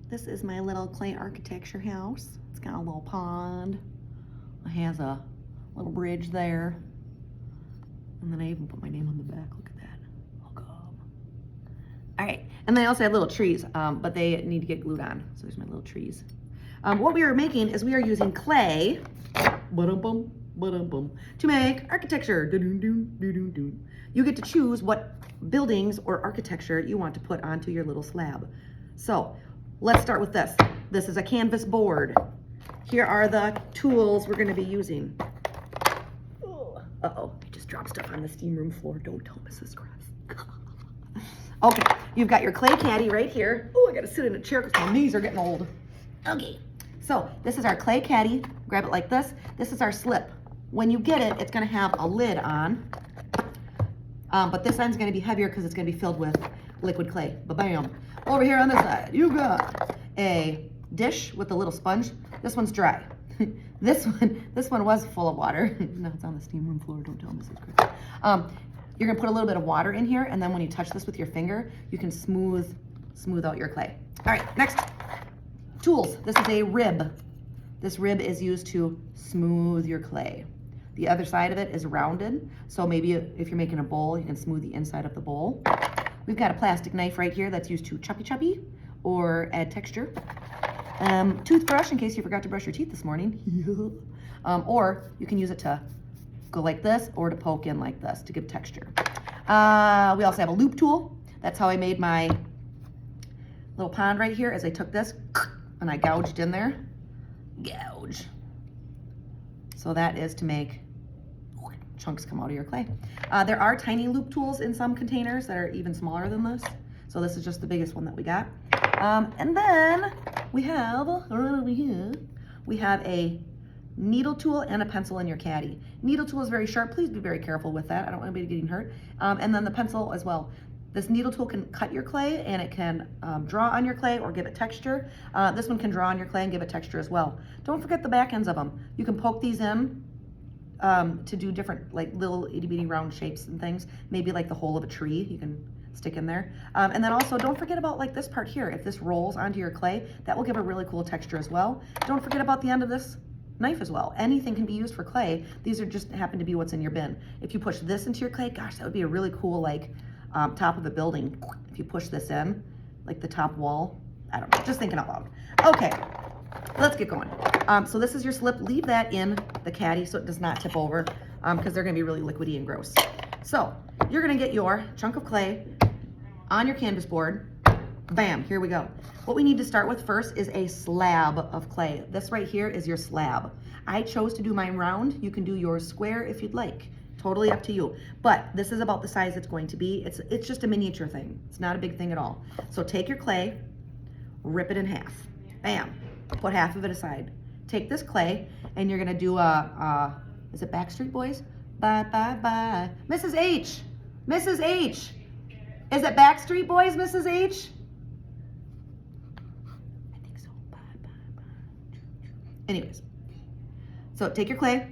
This is my little clay architecture house. It's got a little pond. It has a little bridge there. And then I even put my name on the back. Look at that. Welcome. All right. And then I also have little trees, but they need to get glued on. So there's my little trees. What we are making is we are using clay to make architecture. You get to choose what buildings or architecture you want to put onto your little slab. So let's start with this. This is a canvas board. Here are the tools we're going to be using. Uh-oh, I just dropped stuff on the steam room floor. Don't tell Mrs. Kress. Okay, you've got your clay caddy right here. Oh, I got to sit in a chair because my knees are getting old. Okay, so this is our clay caddy. Grab it like this. This is our slip. When you get it, it's going to have a lid on. But this end's going to be heavier because it's going to be filled with liquid clay. Ba-bam. Over here on this side, you've got a dish with a little sponge. This one's dry. This one was full of water. No, it's on the steam room floor. Don't tell Mrs. Chris. You're gonna put a little bit of water in here, and then when you touch this with your finger, you can smooth out your clay. All right, next. Tools. This is a rib. This rib is used to smooth your clay. The other side of it is rounded, so maybe if you're making a bowl, you can smooth the inside of the bowl. We've got a plastic knife right here that's used to choppy or add texture. Toothbrush in case you forgot to brush your teeth this morning. Or you can use it to go like this or to poke in like this to give texture. We also have a loop tool. That's how I made my little pond right here, as I took this and I gouged in there. Gouge. So that is to make chunks come out of your clay. There are tiny loop tools in some containers that are even smaller than this. So this is just the biggest one that we got. And then we have, over here, we have a needle tool and a pencil in your caddy. Needle tool is very sharp. Please be very careful with that. I don't want anybody getting hurt. And then the pencil as well. This needle tool can cut your clay, and it can draw on your clay or give it texture. This one can draw on your clay and give it texture as well. Don't forget the back ends of them. You can poke these in to do different, like little itty bitty round shapes and things. Maybe like the hole of a tree, you can stick in there. And then also don't forget about like this part here. If this rolls onto your clay, that will give a really cool texture as well. Don't forget about the end of this knife as well. Anything can be used for clay. These are just happen to be what's in your bin. If you push this into your clay, gosh, that would be a really cool like top of a building. If you push this in, like the top wall. I don't know, just thinking out loud. Okay, let's get going. So this is your slip. Leave that in the caddy so it does not tip over because they're gonna be really liquidy and gross. So you're gonna get your chunk of clay on your canvas board. Bam, here we go. What we need to start with first is a slab of clay. This right here is your slab. I chose to do mine round. You can do yours square if you'd like. Totally up to you. But this is about the size it's going to be. It's just a miniature thing. It's not a big thing at all. So take your clay, rip it in half. Bam, put half of it aside. Take this clay and you're gonna do is it Backstreet Boys? Bye, bye, bye. Mrs. H, Mrs. H. Is it Backstreet Boys, Mrs. H? I think so. Bye, bye, bye. Anyways, so take your clay,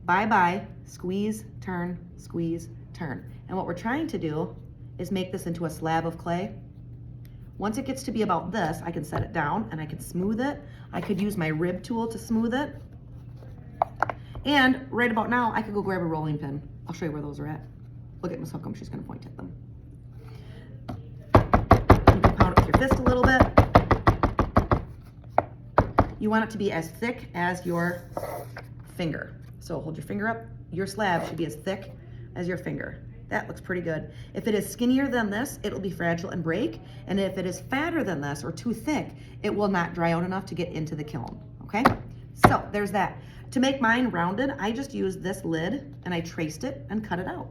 bye, bye, squeeze, turn, squeeze, turn. And what we're trying to do is make this into a slab of clay. Once it gets to be about this, I can set it down and I can smooth it. I could use my rib tool to smooth it. And right about now, I could go grab a rolling pin. I'll show you where those are at. Look at Miss Hookham, she's gonna point at them. You can pound it with your fist a little bit. You want it to be as thick as your finger. So hold your finger up. Your slab should be as thick as your finger. That looks pretty good. If it is skinnier than this, it'll be fragile and break. And if it is fatter than this or too thick, it will not dry out enough to get into the kiln, okay? So there's that. To make mine rounded, I just used this lid and I traced it and cut it out.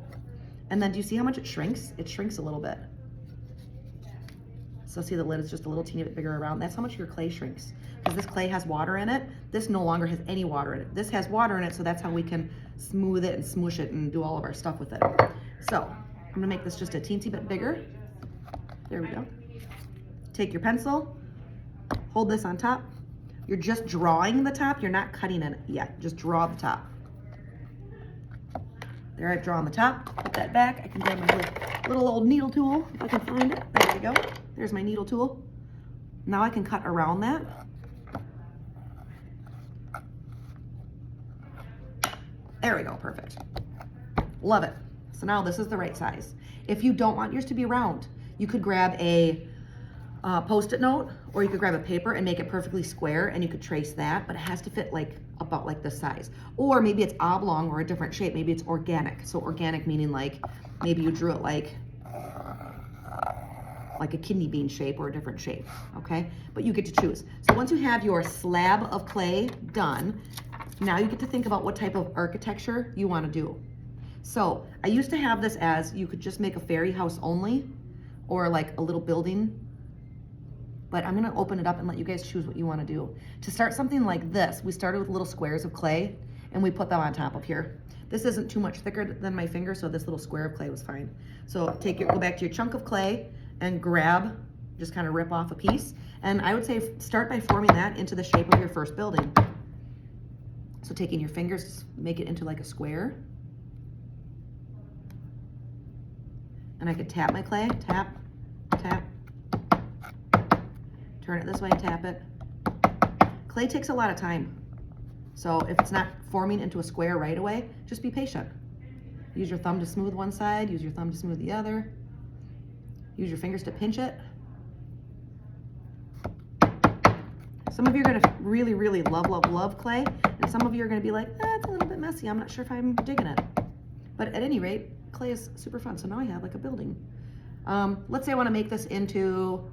And then do you see how much it shrinks? It shrinks a little bit. So see the lid is just a little teeny bit bigger around. That's how much your clay shrinks. Because this clay has water in it. This no longer has any water in it. This has water in it, so that's how we can smooth it and smoosh it and do all of our stuff with it. So I'm gonna make this just a teensy bit bigger. There we go. Take your pencil, hold this on top. You're just drawing the top. You're not cutting it yet. Just draw the top. There, I've drawn the top. Put that back. I can grab my little old needle tool if I can find it. There we go. There's my needle tool. Now I can cut around that. There we go, perfect. Love it. So now this is the right size. If you don't want yours to be round, you could grab a Post-it note, or you could grab a paper and make it perfectly square, and you could trace that, but it has to fit like about like this size. Or maybe it's oblong or a different shape. Maybe it's organic. So organic meaning like maybe you drew it like a kidney bean shape or a different shape, okay? But you get to choose. So once you have your slab of clay done, now you get to think about what type of architecture you want to do. So I used to have this as you could just make a fairy house only, or like a little building, but I'm gonna open it up and let you guys choose what you wanna do. To start something like this, we started with little squares of clay and we put them on top of here. This isn't too much thicker than my finger, so this little square of clay was fine. So go back to your chunk of clay and grab, just kind of rip off a piece. And I would say start by forming that into the shape of your first building. So taking your fingers, make it into like a square. And I could tap my clay, tap, tap. Turn it this way, tap it. Clay takes a lot of time. So if it's not forming into a square right away, just be patient. Use your thumb to smooth one side, use your thumb to smooth the other. Use your fingers to pinch it. Some of you are gonna really, really love, love, love clay, and some of you are gonna be like, it's a little bit messy, I'm not sure if I'm digging it. But at any rate, clay is super fun. So now I have like a building. Let's say I wanna make this into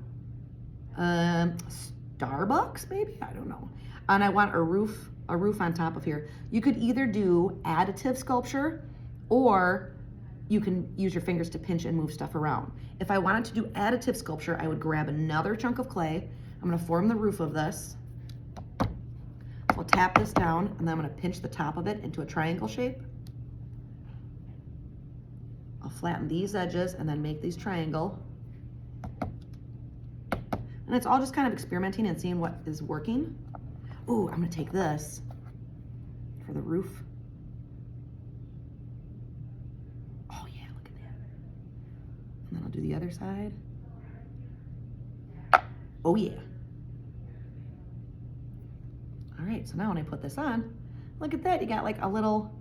Starbucks, maybe, I don't know. And I want a roof on top of here. You could either do additive sculpture, or you can use your fingers to pinch and move stuff around. If I wanted to do additive sculpture, I would grab another chunk of clay. I'm gonna form the roof of this. I'll tap this down, and then I'm gonna pinch the top of it into a triangle shape. I'll flatten these edges and then make these triangle. And it's all just kind of experimenting and seeing what is working. Ooh, I'm gonna take this for the roof. Oh yeah, look at that. And then I'll do the other side. Oh yeah. All right, so now when I put this on, look at that, you got like a little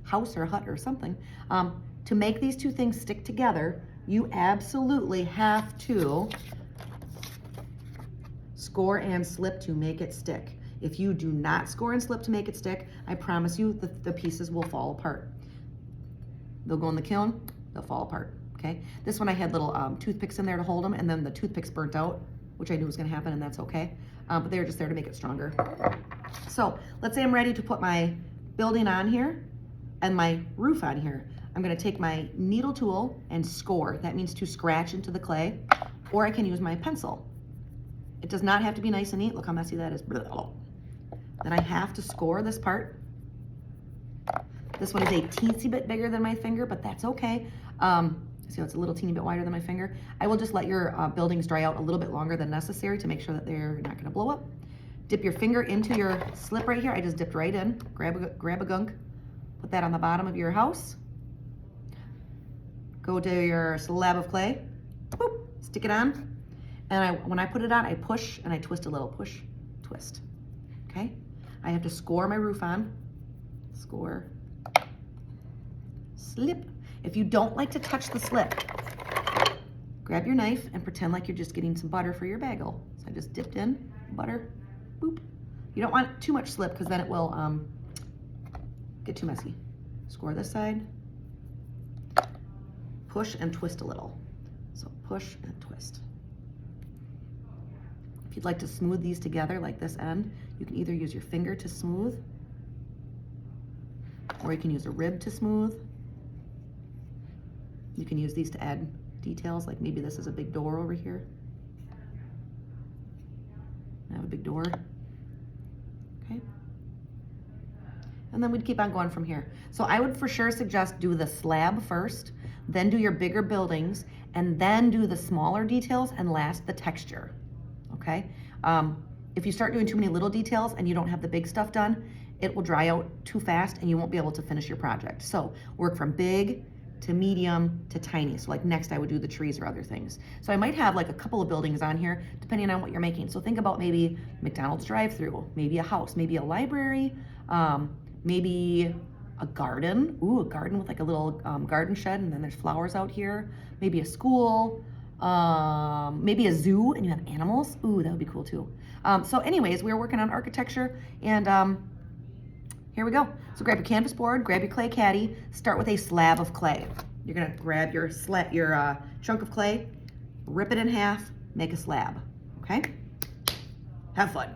house or hut or something. To make these two things stick together, you absolutely have to score and slip to make it stick. If you do not score and slip to make it stick, I promise you the pieces will fall apart. They'll go in the kiln, they'll fall apart, okay? This one I had little toothpicks in there to hold them, and then the toothpicks burnt out, which I knew was gonna happen, and that's okay. But they were just there to make it stronger. So let's say I'm ready to put my building on here and my roof on here. I'm gonna take my needle tool and score. That means to scratch into the clay, or I can use my pencil. It does not have to be nice and neat. Look how messy that is. Then I have to score this part. This one is a teensy bit bigger than my finger, but that's okay. See, it's a little teeny bit wider than my finger. I will just let your buildings dry out a little bit longer than necessary to make sure that they're not gonna blow up. Dip your finger into your slip right here. I just dipped right in. Grab a gunk. Put that on the bottom of your house. Go to your slab of clay. Boop, stick it on. And when I put it on, I push and I twist a little. Push, twist. Okay? I have to score my roof on. Score. Slip. If you don't like to touch the slip, grab your knife and pretend like you're just getting some butter for your bagel. So I just dipped in butter. Boop. You don't want too much slip because then it will get too messy. Score this side. Push and twist a little. So push and twist. If you'd like to smooth these together like this end, you can either use your finger to smooth, or you can use a rib to smooth. You can use these to add details, like maybe this is a big door over here. I have a big door, okay? And then we'd keep on going from here. So I would for sure suggest do the slab first, then do your bigger buildings, and then do the smaller details, and last the texture, okay? If you start doing too many little details and you don't have the big stuff done, it will dry out too fast and you won't be able to finish your project. So work from big to medium to tiny. So like next I would do the trees or other things. So I might have like a couple of buildings on here depending on what you're making. So think about maybe McDonald's drive-through, maybe a house, maybe a library, maybe a garden. Ooh, a garden with like a little garden shed, and then there's flowers out here. Maybe a school, maybe a zoo and you have animals. Ooh, that would be cool too. So anyways, we're working on architecture, and here we go. So grab your canvas board, grab your clay caddy, start with a slab of clay. You're gonna grab your chunk of clay, rip it in half, make a slab, okay? Have fun.